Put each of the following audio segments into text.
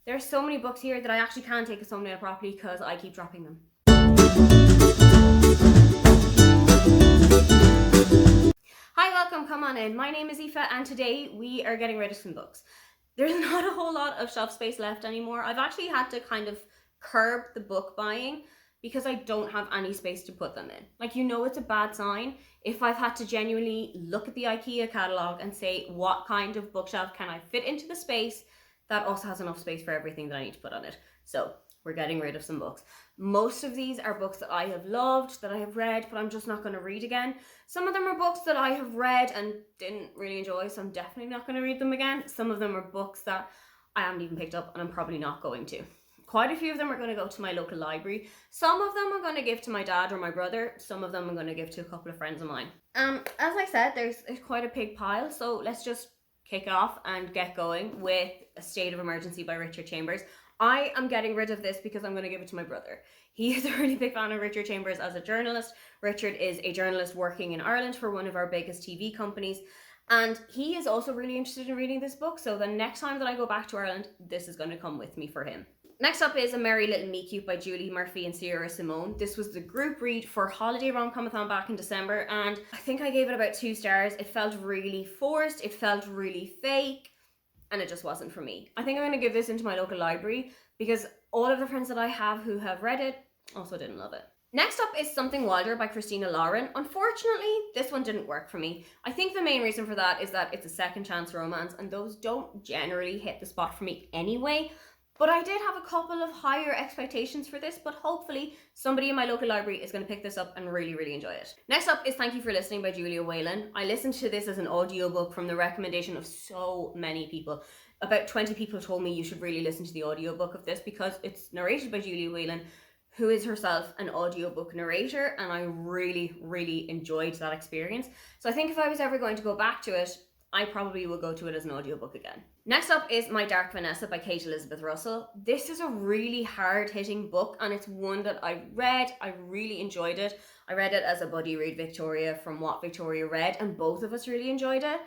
There's so many books here that I actually can't take a thumbnail properly because I keep dropping them. Hi, welcome, come on in. My name is Aoife and today we are getting rid of some books. There's not a whole lot of shelf space left anymore. I've actually had to kind of curb the book buying because I don't have any space to put them in. Like, you know, it's a bad sign if I've had to genuinely look at the IKEA catalogue and say, what kind of bookshelf can I fit into the space that also has enough space for everything that I need to put on it. So we're getting rid of some books. Most of these are books that I have loved, that I have read, but I'm just not going to read again. Some of them are books that I have read and didn't really enjoy, so I'm definitely not going to read them again. Some of them are books that I haven't even picked up and I'm probably not going to. Quite a few of them are going to go to my local library. Some of them I'm going to give to my dad or my brother. Some of them I'm going to give to a couple of friends of mine. As I said, there's quite a big pile, so let's just kick off and get going with A State of Emergency by Richard Chambers. I am getting rid of this because I'm going to give it to my brother. He is a really big fan of Richard Chambers as a journalist. Richard is a journalist working in Ireland for one of our biggest TV companies. And he is also really interested in reading this book. So the next time that I go back to Ireland, this is going to come with me for him. Next up is A Merry Little Meet-Cute by Julie Murphy and Sierra Simone. This was the group read for Holiday Rom-Comathon back in December, and I think I gave it about 2 stars. It felt really forced, it felt really fake, and it just wasn't for me. I think I'm going to give this into my local library because all of the friends that I have who have read it also didn't love it. Next up is Something Wilder by Christina Lauren. Unfortunately, this one didn't work for me. I think the main reason for that is that it's a second chance romance, and those don't generally hit the spot for me anyway. But I did have a couple of higher expectations for this, but hopefully somebody in my local library is going to pick this up and really, really enjoy it. Next up is Thank You for Listening by Julia Whalen. I listened to this as an audiobook from the recommendation of so many people. About 20 people told me you should really listen to the audiobook of this because it's narrated by Julia Whalen, who is herself an audiobook narrator, and I really, really enjoyed that experience. So I think if I was ever going to go back to it, I probably will go to it as an audiobook again. Next up is My Dark Vanessa by Kate Elizabeth Russell. This is a really hard-hitting book, and it's one that I read. I really enjoyed it. I read it as a buddy read Victoria from What Victoria Read, and both of us really enjoyed it.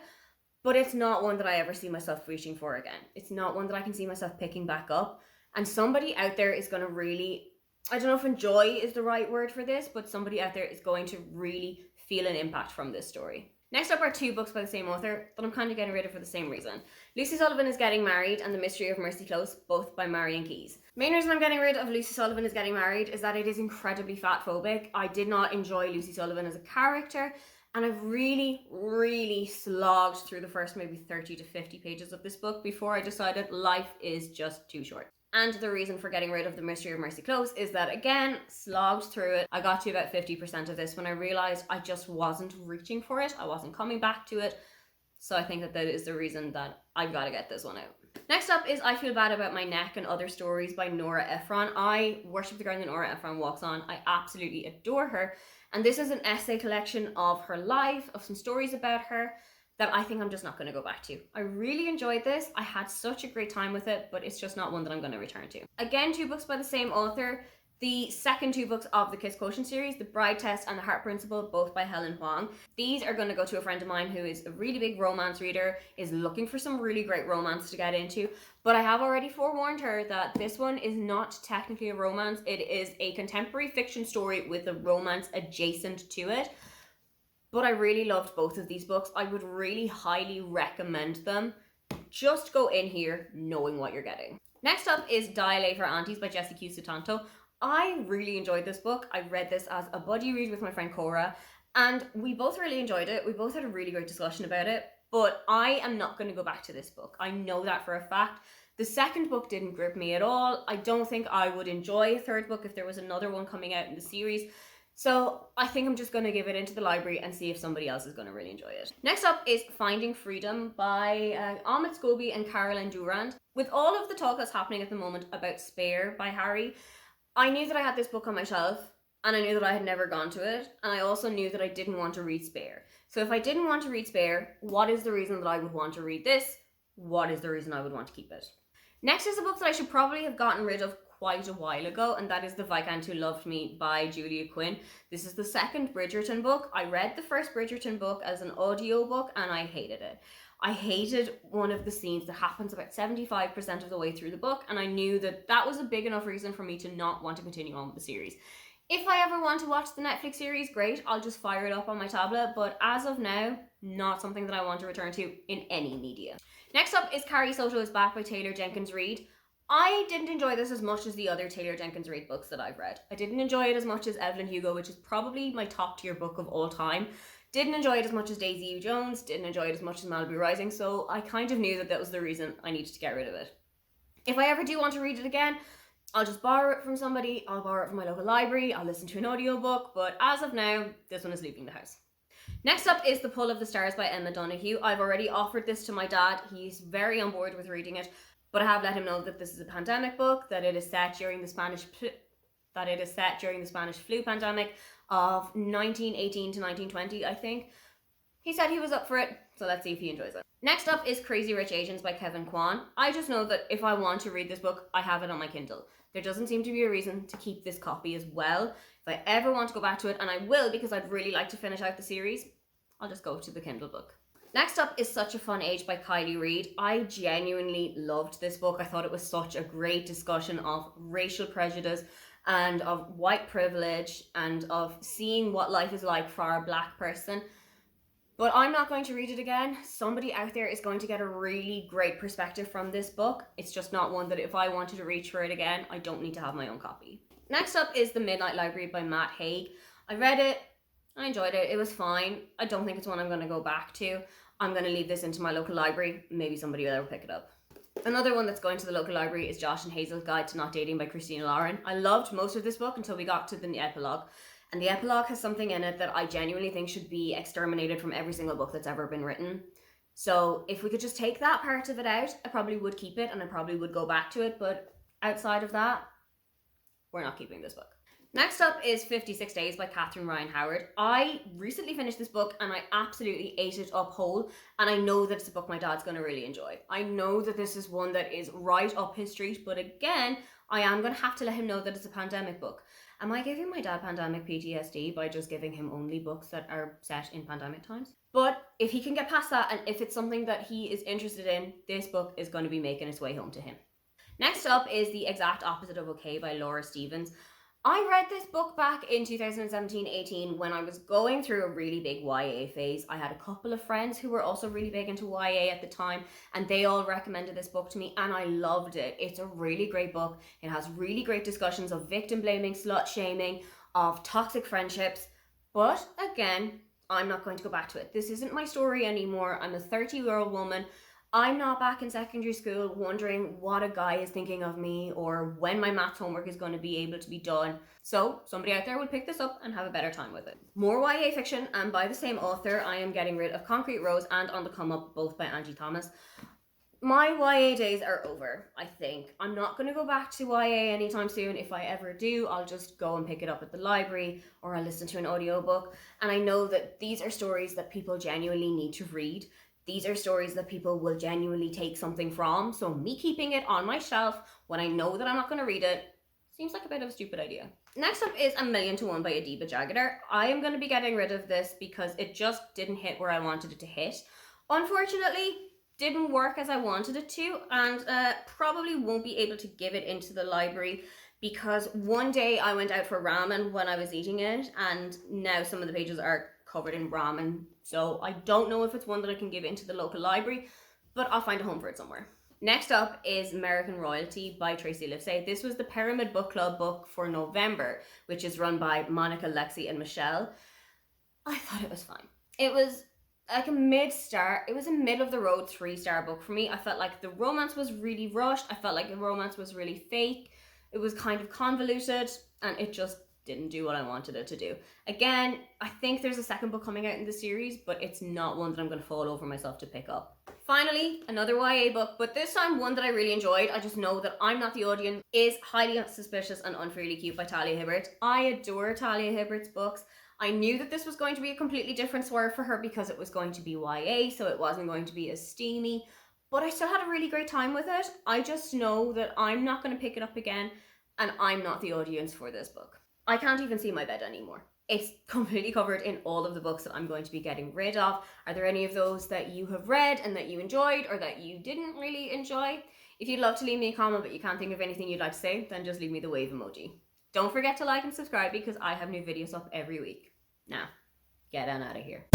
But it's not one that I ever see myself reaching for again. It's not one that I can see myself picking back up. And somebody out there is going to really, I don't know if enjoy is the right word for this, but somebody out there is going to really feel an impact from this story. Next up are 2 books by the same author that I'm kind of getting rid of for the same reason. Lucy Sullivan is Getting Married and The Mystery of Mercy Close, both by Marion Keyes. Main reason I'm getting rid of Lucy Sullivan is Getting Married is that it is incredibly fatphobic. I did not enjoy Lucy Sullivan as a character, and I've really, really slogged through the first maybe 30 to 50 pages of this book before I decided life is just too short. And the reason for getting rid of The Mystery of Mercy Close is that, again, slogged through it. I got to about 50% of this when I realised I just wasn't reaching for it. I wasn't coming back to it. So I think that is the reason that I've got to get this one out. Next up is I Feel Bad About My Neck and Other Stories by Nora Ephron. I worship the ground that Nora Ephron walks on. I absolutely adore her. And this is an essay collection of her life, of some stories about her, that I think I'm just not going to go back to. I really enjoyed this. I had such a great time with it, but it's just not one that I'm going to return to. Again, 2 books by the same author. The second 2 books of the Kiss Quotient series, The Bride Test and The Heart Principle, both by Helen Huang. These are going to go to a friend of mine who is a really big romance reader, is looking for some really great romance to get into, but I have already forewarned her that this one is not technically a romance. It is a contemporary fiction story with a romance adjacent to it. But I really loved both of these books. I would really highly recommend them. Just go in here knowing what you're getting. Next up is Die A for Aunties by Jessie Q. Sutanto. I really enjoyed this book. I read this as a buddy read with my friend Cora, and we both really enjoyed it. We both had a really great discussion about it, but I am not going to go back to this book. I know that for a fact. The second book didn't grip me at all. I don't think I would enjoy a third book if there was another one coming out in the series. So I think I'm just going to give it into the library and see if somebody else is going to really enjoy it. Next up is Finding Freedom by Ahmed Scobie and Caroline Durand. With all of the talk that's happening at the moment about Spare by Harry, I knew that I had this book on my shelf, and I knew that I had never gone to it, and I also knew that I didn't want to read Spare. So if I didn't want to read Spare, what is the reason that I would want to read this? What is the reason I would want to keep it? Next is a book that I should probably have gotten rid of quite a while ago, and that is The Viscount Who Loved Me by Julia Quinn. This is the second Bridgerton book. I read the first Bridgerton book as an audiobook and I hated it. I hated one of the scenes that happens about 75% of the way through the book, and I knew that that was a big enough reason for me to not want to continue on with the series. If I ever want to watch the Netflix series, great, I'll just fire it up on my tablet, but as of now, not something that I want to return to in any media. Next up is Carrie Soto is Back by Taylor Jenkins Reid. I didn't enjoy this as much as the other Taylor Jenkins Reid books that I've read. I didn't enjoy it as much as Evelyn Hugo, which is probably my top tier book of all time. Didn't enjoy it as much as Daisy U. Jones, didn't enjoy it as much as Malibu Rising, so I kind of knew that that was the reason I needed to get rid of it. If I ever do want to read it again, I'll just borrow it from somebody, I'll borrow it from my local library, I'll listen to an audiobook, but as of now, this one is leaving the house. Next up is The Pull of the Stars by Emma Donoghue. I've already offered this to my dad, he's very on board with reading it, but I have let him know that this is a pandemic book, that it is set during the Spanish flu pandemic of 1918 to 1920, I think. He said he was up for it, so let's see if he enjoys it. Next up is Crazy Rich Asians by Kevin Kwan. I just know that if I want to read this book, I have it on my Kindle. There doesn't seem to be a reason to keep this copy as well. If I ever want to go back to it, and I will because I'd really like to finish out the series, I'll just go to the Kindle book. Next up is Such a Fun Age by Kylie Reid. I genuinely loved this book. I thought it was such a great discussion of racial prejudice and of white privilege and of seeing what life is like for a black person. But I'm not going to read it again. Somebody out there is going to get a really great perspective from this book. It's just not one that if I wanted to reach for it again, I don't need to have my own copy. Next up is The Midnight Library by Matt Haig. I read it, I enjoyed it, it was fine. I don't think it's one I'm going to go back to. I'm going to leave this into my local library. Maybe somebody will ever pick it up. Another one that's going to the local library is Josh and Hazel's Guide to Not Dating by Christina Lauren. I loved most of this book until we got to the epilogue. And the epilogue has something in it that I genuinely think should be exterminated from every single book that's ever been written. So if we could just take that part of it out, I probably would keep it and I probably would go back to it. But outside of that, we're not keeping this book. Next up is 56 Days by Catherine Ryan Howard. I recently finished this book and I absolutely ate it up whole, and I know that it's a book my dad's going to really enjoy. I know that this is one that is right up his street, but again, I am going to have to let him know that it's a pandemic book. Am I giving my dad pandemic PTSD by just giving him only books that are set in pandemic times? But if he can get past that, and if it's something that he is interested in, this book is going to be making its way home to him. Next up is The Exact Opposite of Okay by Laura Stevens. I read this book back in 2017-18 when I was going through a really big YA phase. I had a couple of friends who were also really big into YA at the time, and they all recommended this book to me, and I loved it. It's a really great book. It has really great discussions of victim blaming, slut shaming, of toxic friendships. But again, I'm not going to go back to it. This isn't my story anymore. I'm a 30-year-old woman. I'm not back in secondary school wondering what a guy is thinking of me or when my maths homework is going to be able to be done. So somebody out there will pick this up and have a better time with it. More YA fiction, and by the same author, I am getting rid of Concrete Rose and On the Come Up, both by Angie Thomas. My YA days are over, I think. I'm not going to go back to YA anytime soon. If I ever do, I'll just go and pick it up at the library or I'll listen to an audiobook. And I know that these are stories that people genuinely need to read. These are stories that people will genuinely take something from. So me keeping it on my shelf when I know that I'm not going to read it seems like a bit of a stupid idea. Next up is A Million to One by Adiba Jagader. I am going to be getting rid of this because it just didn't hit where I wanted it to hit. Unfortunately, didn't work as I wanted it to, and probably won't be able to give it into the library because one day I went out for ramen when I was eating it, and now some of the pages are covered in ramen. So I don't know if it's one that I can give into the local library, but I'll find a home for it somewhere. Next up is American Royalty by Tracy Livesay. This was the Pyramid Book Club book for November, which is run by Monica, Lexie, and Michelle. I thought it was fine. It was like a mid-star. It was a middle-of-the-road 3-star book for me. I felt like the romance was really rushed. I felt like the romance was really fake. It was kind of convoluted, and it just didn't do what I wanted it to do. Again, I think there's a second book coming out in the series, but it's not one that I'm going to fall over myself to pick up. Finally, another YA book, but this time one that I really enjoyed. I just know that I'm not the audience, is Highly Suspicious and Unfairly Cute by Talia Hibbert. I adore Talia Hibbert's books. I knew that this was going to be a completely different swerve for her because it was going to be YA, so it wasn't going to be as steamy, but I still had a really great time with it. I just know that I'm not going to pick it up again, and I'm not the audience for this book. I can't even see my bed anymore. It's completely covered in all of the books that I'm going to be getting rid of. Are there any of those that you have read and that you enjoyed or that you didn't really enjoy? If you'd love to leave me a comment but you can't think of anything you'd like to say, then just leave me the wave emoji. Don't forget to like and subscribe because I have new videos up every week. Now, get on out of here.